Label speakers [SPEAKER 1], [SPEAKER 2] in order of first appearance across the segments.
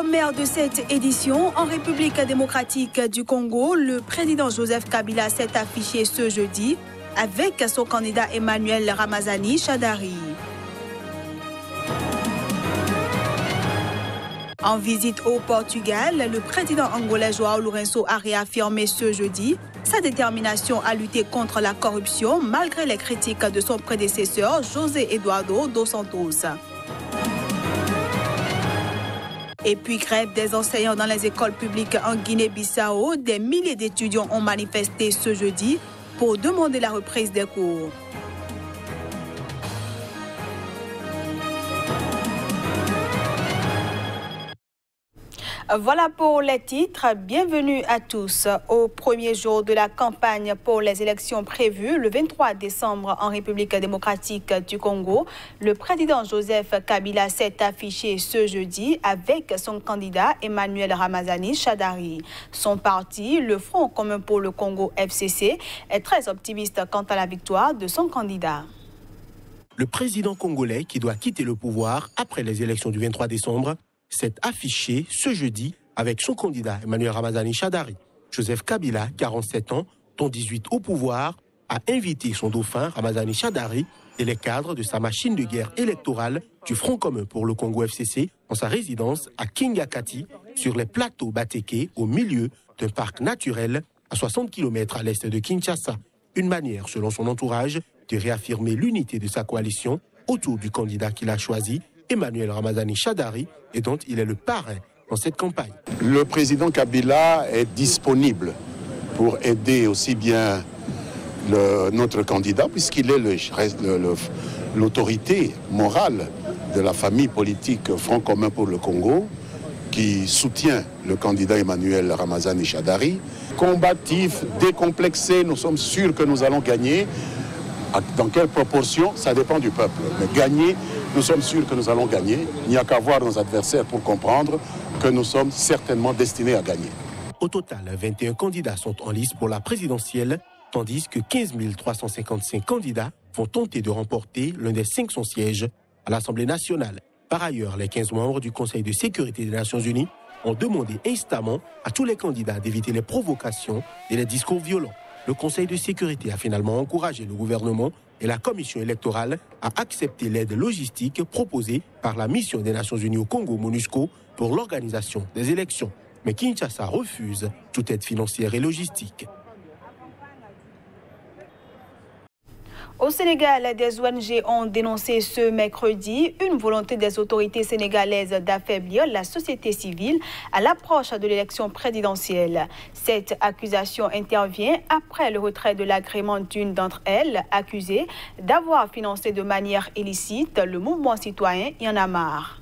[SPEAKER 1] sommaire de cette édition, en République démocratique du Congo, le président Joseph Kabila s'est affiché ce jeudi avec son candidat Emmanuel Ramazani Shadary. En visite au Portugal, le président angolais João Lourenço a réaffirmé ce jeudi sa détermination à lutter contre la corruption malgré les critiques de son prédécesseur José Eduardo dos Santos. Et puis grève des enseignants dans les écoles publiques en Guinée-Bissau, des milliers d'étudiants ont manifesté ce jeudi pour demander la reprise des cours. Voilà pour les titres. Bienvenue à tous. Au premier jour de la campagne pour les élections prévues le 23 décembre en République démocratique du Congo, le président Joseph Kabila s'est affiché ce jeudi avec son candidat Emmanuel Ramazani Shadary. Son parti, le Front commun pour le Congo FCC, est très optimiste quant à la victoire de son candidat.
[SPEAKER 2] Le président congolais qui doit quitter le pouvoir après les élections du 23 décembre s'est affiché ce jeudi avec son candidat Emmanuel Ramazani Shadary. Joseph Kabila, 47 ans, dont 18 au pouvoir, a invité son dauphin Ramazani Shadary et les cadres de sa machine de guerre électorale du Front commun pour le Congo FCC en sa résidence à Kingakati, sur les plateaux Bateke, au milieu d'un parc naturel à 60 km à l'est de Kinshasa. Une manière, selon son entourage, de réaffirmer l'unité de sa coalition autour du candidat qu'il a choisi, Emmanuel Ramazani Shadary, et dont il est le parrain dans cette campagne.
[SPEAKER 3] Le président Kabila est disponible pour aider aussi bien notre candidat, puisqu'il est l'autorité morale de la famille politique Front commun pour le Congo, qui soutient le candidat Emmanuel Ramazani Shadary. Combatif, décomplexé, nous sommes sûrs que nous allons gagner. Dans quelle proportion, ça dépend du peuple. Mais gagner, nous sommes sûrs que nous allons gagner. Il n'y a qu'à voir nos adversaires pour comprendre que nous sommes certainement destinés à gagner.
[SPEAKER 2] Au total, 21 candidats sont en lice pour la présidentielle, tandis que 15 355 candidats vont tenter de remporter l'un des 500 sièges à l'Assemblée nationale. Par ailleurs, les 15 membres du Conseil de sécurité des Nations Unies ont demandé instamment à tous les candidats d'éviter les provocations et les discours violents. Le Conseil de sécurité a finalement encouragé le gouvernement et la commission électorale à accepter l'aide logistique proposée par la mission des Nations Unies au Congo, MONUSCO, pour l'organisation des élections. Mais Kinshasa refuse toute aide financière et logistique.
[SPEAKER 1] Au Sénégal, des ONG ont dénoncé ce mercredi une volonté des autorités sénégalaises d'affaiblir la société civile à l'approche de l'élection présidentielle. Cette accusation intervient après le retrait de l'agrément d'une d'entre elles, accusée d'avoir financé de manière illicite le mouvement citoyen Y en a marre.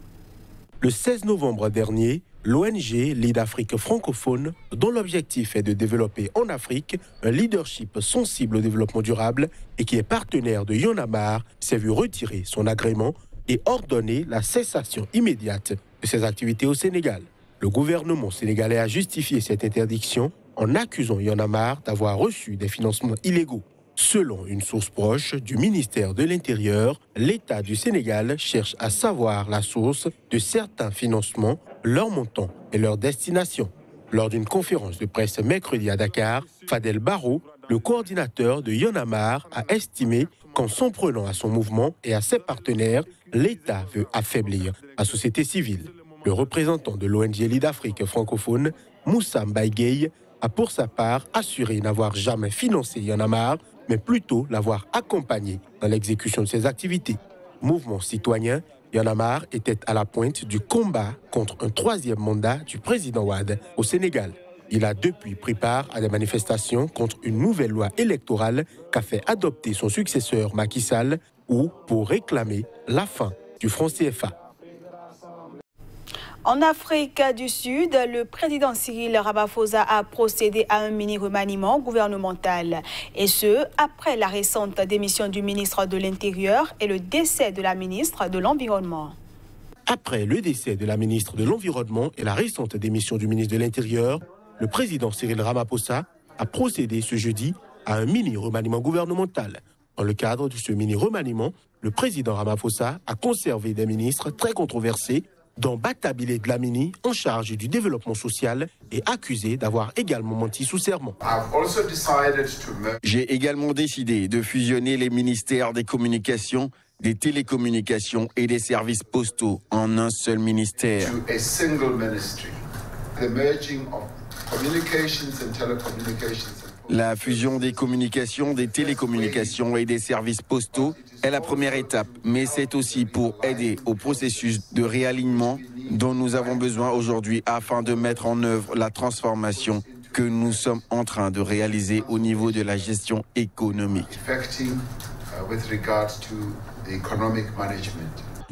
[SPEAKER 2] Le 16 novembre dernier, l'ONG Lead Afrique francophone, dont l'objectif est de développer en Afrique un leadership sensible au développement durable et qui est partenaire de Y en a marre, s'est vu retirer son agrément et ordonner la cessation immédiate de ses activités au Sénégal. Le gouvernement sénégalais a justifié cette interdiction en accusant Y en a marre d'avoir reçu des financements illégaux. Selon une source proche du ministère de l'Intérieur, l'État du Sénégal cherche à savoir la source de certains financements, leur montant et leur destination. Lors d'une conférence de presse mercredi à Dakar, Fadel Barro, le coordinateur de Y en a marre, a estimé qu'en s'en prenant à son mouvement et à ses partenaires, l'État veut affaiblir la société civile. Le représentant de l'ONG Lead Afrique francophone, Moussa Mbaye, a pour sa part assuré n'avoir jamais financé Y en a marre, mais plutôt l'avoir accompagné dans l'exécution de ses activités. Mouvement citoyen, Y en a marre était à la pointe du combat contre un troisième mandat du président Wade au Sénégal. Il a depuis pris part à des manifestations contre une nouvelle loi électorale qu'a fait adopter son successeur Macky Sall ou pour réclamer la fin du franc CFA.
[SPEAKER 1] En Afrique du Sud, le président Cyril Ramaphosa a procédé à un mini-remaniement gouvernemental. Et ce, après la récente démission du ministre de l'Intérieur et le décès de la ministre de l'Environnement.
[SPEAKER 2] Après le décès de la ministre de l'Environnement et la récente démission du ministre de l'Intérieur, le président Cyril Ramaphosa a procédé ce jeudi à un mini-remaniement gouvernemental. Dans le cadre de ce mini-remaniement, le président Ramaphosa a conservé des ministres très controversés dont Batabile Dlamini, en charge du développement social, est accusé d'avoir également menti sous serment.
[SPEAKER 4] J'ai également décidé de fusionner les ministères des communications, des télécommunications et des services postaux en un seul ministère. La fusion des communications, des télécommunications et des services postaux est la première étape, mais c'est aussi pour aider au processus de réalignement dont nous avons besoin aujourd'hui afin de mettre en œuvre la transformation que nous sommes en train de réaliser au niveau de la gestion économique.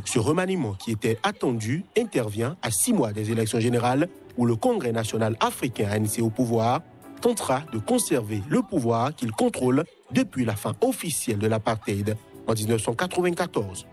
[SPEAKER 2] Ce remaniement qui était attendu intervient à 6 mois des élections générales où le Congrès national africain ANC au pouvoir tentera de conserver le pouvoir qu'il contrôle depuis la fin officielle de l'apartheid en 1994.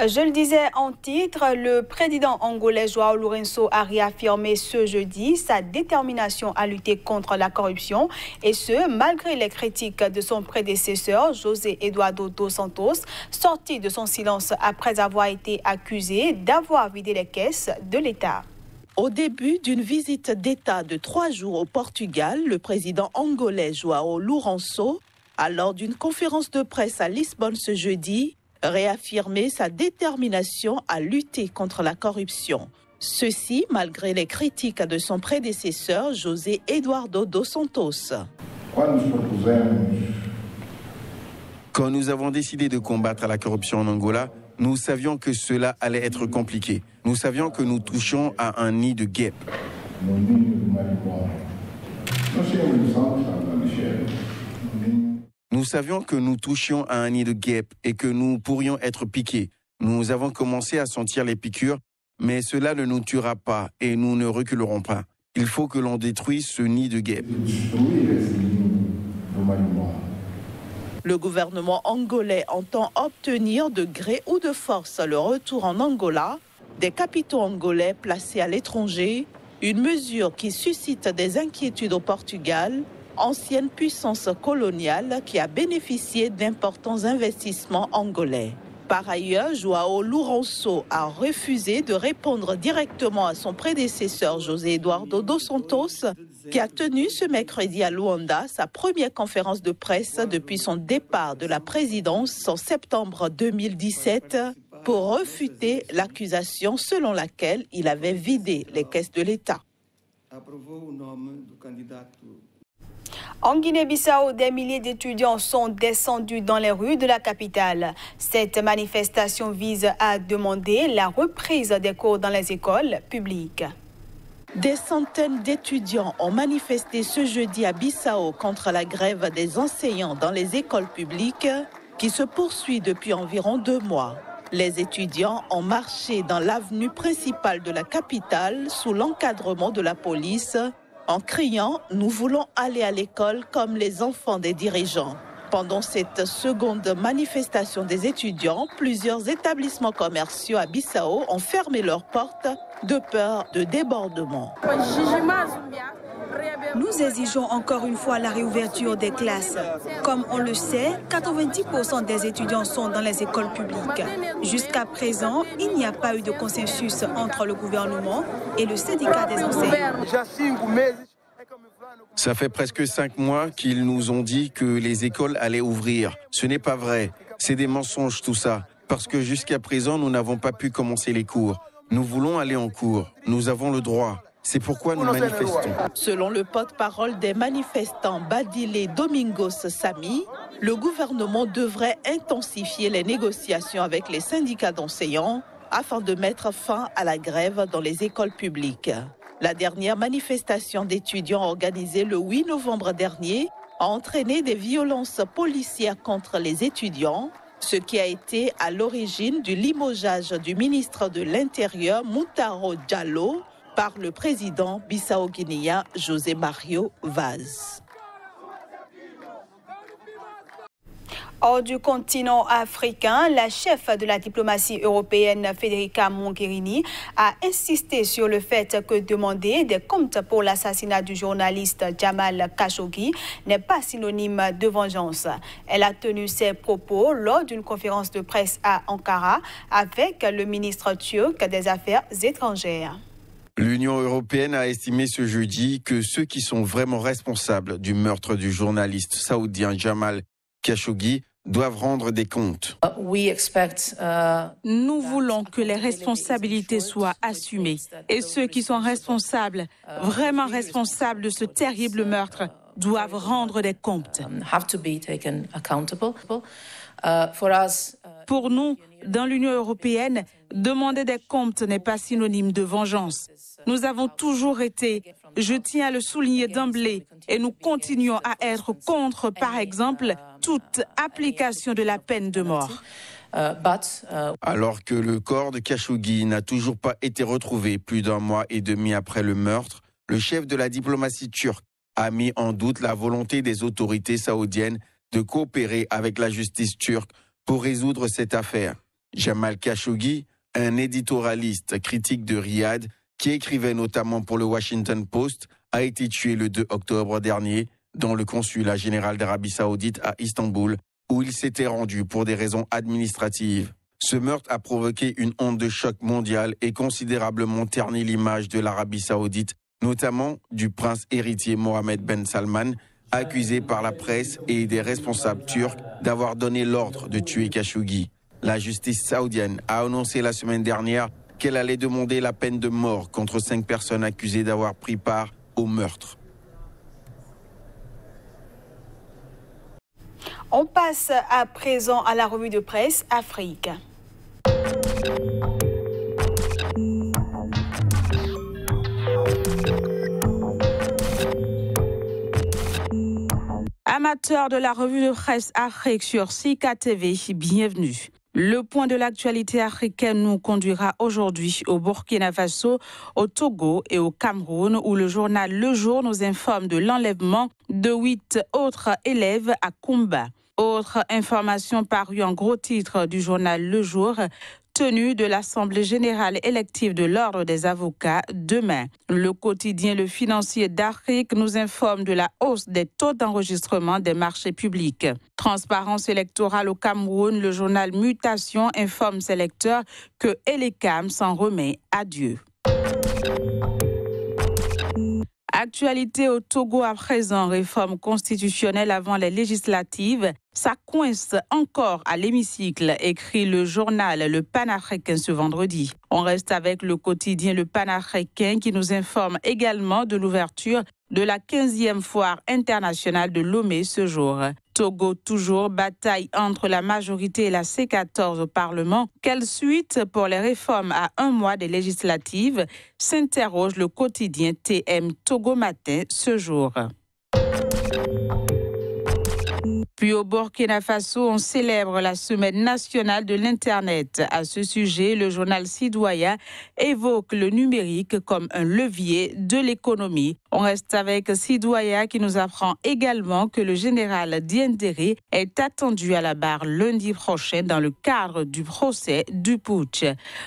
[SPEAKER 1] Je le disais en titre, le président angolais João Lourenço a réaffirmé ce jeudi sa détermination à lutter contre la corruption, et ce, malgré les critiques de son prédécesseur, José Eduardo dos Santos, sorti de son silence après avoir été accusé d'avoir vidé les caisses de l'État.
[SPEAKER 5] Au début d'une visite d'État de 3 jours au Portugal, le président angolais João Lourenço a, lors d'une conférence de presse à Lisbonne ce jeudi, réaffirmé sa détermination à lutter contre la corruption. Ceci malgré les critiques de son prédécesseur José Eduardo dos Santos.
[SPEAKER 4] Quand nous avons décidé de combattre la corruption en Angola, nous savions que cela allait être compliqué. Nous savions que nous touchions à un nid de guêpes. Nous savions que nous touchions à un nid de guêpes et que nous pourrions être piqués. Nous avons commencé à sentir les piqûres, mais cela ne nous tuera pas et nous ne reculerons pas. Il faut que l'on détruise ce nid de guêpes.
[SPEAKER 5] Le gouvernement angolais entend obtenir de gré ou de force le retour en Angola des capitaux angolais placés à l'étranger, une mesure qui suscite des inquiétudes au Portugal, ancienne puissance coloniale qui a bénéficié d'importants investissements angolais. Par ailleurs, João Lourenço a refusé de répondre directement à son prédécesseur José Eduardo dos Santos, qui a tenu ce mercredi à Luanda sa première conférence de presse depuis son départ de la présidence en septembre 2017 pour refuter l'accusation selon laquelle il avait vidé les caisses de l'État.
[SPEAKER 1] En Guinée-Bissau, des milliers d'étudiants sont descendus dans les rues de la capitale. Cette manifestation vise à demander la reprise des cours dans les écoles publiques.
[SPEAKER 5] Des centaines d'étudiants ont manifesté ce jeudi à Bissau contre la grève des enseignants dans les écoles publiques qui se poursuit depuis environ 2 mois. Les étudiants ont marché dans l'avenue principale de la capitale sous l'encadrement de la police en criant « Nous voulons aller à l'école comme les enfants des dirigeants ». Pendant cette seconde manifestation des étudiants, plusieurs établissements commerciaux à Bissau ont fermé leurs portes de peur de débordement.
[SPEAKER 6] Nous exigeons encore une fois la réouverture des classes. Comme on le sait, 90% des étudiants sont dans les écoles publiques. Jusqu'à présent, il n'y a pas eu de consensus entre le gouvernement et le syndicat des enseignants.
[SPEAKER 4] Ça fait presque 5 mois qu'ils nous ont dit que les écoles allaient ouvrir. Ce n'est pas vrai. C'est des mensonges tout ça. Parce que jusqu'à présent, nous n'avons pas pu commencer les cours. Nous voulons aller en cours. Nous avons le droit. C'est pourquoi nous manifestons.
[SPEAKER 5] Selon le porte-parole des manifestants Badile Domingos Sami, le gouvernement devrait intensifier les négociations avec les syndicats d'enseignants afin de mettre fin à la grève dans les écoles publiques. La dernière manifestation d'étudiants organisée le 8 novembre dernier a entraîné des violences policières contre les étudiants, ce qui a été à l'origine du limogeage du ministre de l'Intérieur Moutaro Diallo par le président bissau-guinéen José Mario Vaz.
[SPEAKER 1] Hors du continent africain, la chef de la diplomatie européenne, Federica Mogherini, a insisté sur le fait que demander des comptes pour l'assassinat du journaliste Jamal Khashoggi n'est pas synonyme de vengeance. Elle a tenu ses propos lors d'une conférence de presse à Ankara avec le ministre turc des Affaires étrangères.
[SPEAKER 4] L'Union européenne a estimé ce jeudi que ceux qui sont vraiment responsables du meurtre du journaliste saoudien Jamal Khashoggi doivent rendre des comptes.
[SPEAKER 7] Nous voulons que les responsabilités soient assumées et ceux qui sont responsables, vraiment responsables de ce terrible meurtre, doivent rendre des comptes. Pour nous, dans l'Union européenne, demander des comptes n'est pas synonyme de vengeance. Nous avons toujours été, je tiens à le souligner d'emblée, et nous continuons à être contre, par exemple, toute application de la peine de mort.
[SPEAKER 4] Alors que le corps de Khashoggi n'a toujours pas été retrouvé plus d'un mois et demi après le meurtre, le chef de la diplomatie turque a mis en doute la volonté des autorités saoudiennes de coopérer avec la justice turque pour résoudre cette affaire. Jamal Khashoggi, un éditorialiste critique de Riyad, qui écrivait notamment pour le Washington Post, a été tué le 2 octobre dernier dans le consulat général d'Arabie Saoudite à Istanbul, où il s'était rendu pour des raisons administratives. Ce meurtre a provoqué une onde de choc mondiale et considérablement terni l'image de l'Arabie Saoudite, notamment du prince héritier Mohammed Ben Salman, accusé par la presse et des responsables turcs d'avoir donné l'ordre de tuer Khashoggi. La justice saoudienne a annoncé la semaine dernière qu'elle allait demander la peine de mort contre 5 personnes accusées d'avoir pris part au meurtre.
[SPEAKER 1] On passe à présent à la revue de presse Afrique.
[SPEAKER 7] Amateurs de la revue de presse Afrique sur Sika TV, bienvenue. Le point de l'actualité africaine nous conduira aujourd'hui au Burkina Faso, au Togo et au Cameroun, où le journal Le Jour nous informe de l'enlèvement de 8 autres élèves à Koumba. Autre information parue en gros titre du journal Le Jour, tenue de l'Assemblée générale élective de l'Ordre des avocats demain. Le quotidien Le Financier d'Afrique nous informe de la hausse des taux d'enregistrement des marchés publics. Transparence électorale au Cameroun, le journal Mutation informe ses lecteurs que Elecam s'en remet à Dieu. Actualité au Togo à présent, réforme constitutionnelle avant les législatives. Ça coince encore à l'hémicycle, écrit le journal Le Panafricain ce vendredi. On reste avec le quotidien Le Panafricain qui nous informe également de l'ouverture de la 15e foire internationale de Lomé ce jour. Togo toujours, bataille entre la majorité et la C14 au Parlement. Quelle suite pour les réformes à un mois des législatives, s'interroge le quotidien TM Togo Matin ce jour. Puis au Burkina Faso, on célèbre la semaine nationale de l'Internet. À ce sujet, le journal Sidoya évoque le numérique comme un levier de l'économie. On reste avec Sidoya qui nous apprend également que le général Diendéré est attendu à la barre lundi prochain dans le cadre du procès du putsch.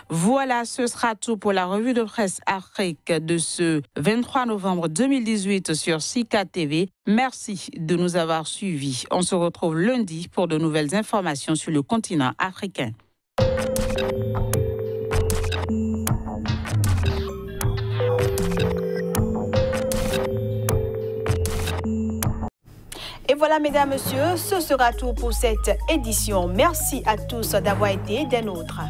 [SPEAKER 7] Voilà, ce sera tout pour la revue de presse Afrique de ce 23 novembre 2018 sur Sika TV. Merci de nous avoir suivis. On se retrouve lundi pour de nouvelles informations sur le continent africain.
[SPEAKER 1] Et voilà, mesdames, messieurs, ce sera tout pour cette édition. Merci à tous d'avoir été des nôtres.